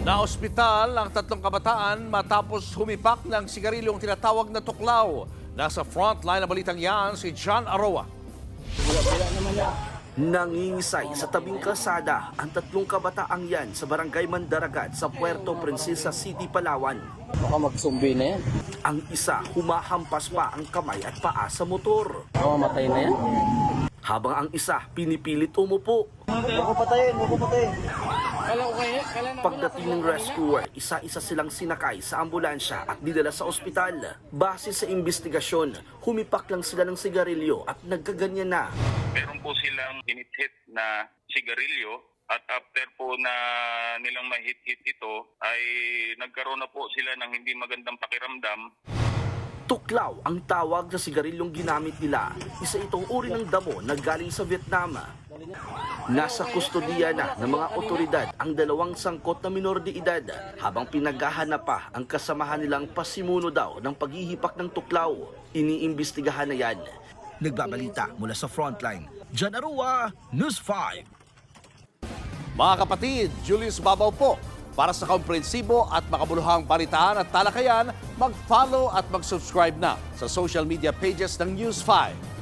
Naospital ang tatlong kabataan matapos humipak ng sigarilyong tinatawag na tuklaw. Nasa frontline na balitang yan si John Aroa. Nangingisay sa tabing kalsada ang tatlong kabataang yan sa barangay Mandaragat sa Puerto Princesa City, Palawan. Baka magsumbi na yan. Ang isa humahampas pa ang kamay at paa sa motor. Baka matay na yan. Habang ang isa pinipilit umupo. Huwag patayin. Pagdating ng rescuer, isa-isa silang sinakay sa ambulansya at dinala sa ospital. Base sa investigasyon, humipak lang sila ng sigarilyo at nagkaganyan na. Meron po silang hinit-hit na sigarilyo at after po na nilang mahit-hit ito ay nagkaroon na po sila ng hindi magandang pakiramdam. Tuklaw ang tawag sa sigarilyong ginamit nila. Isa itong uri ng damo na galing sa Vietnam. Nasa kustodiya na ng mga otoridad ang dalawang sangkot na minor de edad habang pinaghahanap pa ang kasamahan nilang pasimuno daw ng paghihipak ng tuklaw. Iniimbestigahan na yan. Nagbabalita mula sa frontline, John Arua, News 5. Mga kapatid, Julius Babaw po. Para sa komprehensibo at makabuluhang balitaan at talakayan, mag-follow at mag-subscribe na sa social media pages ng News 5.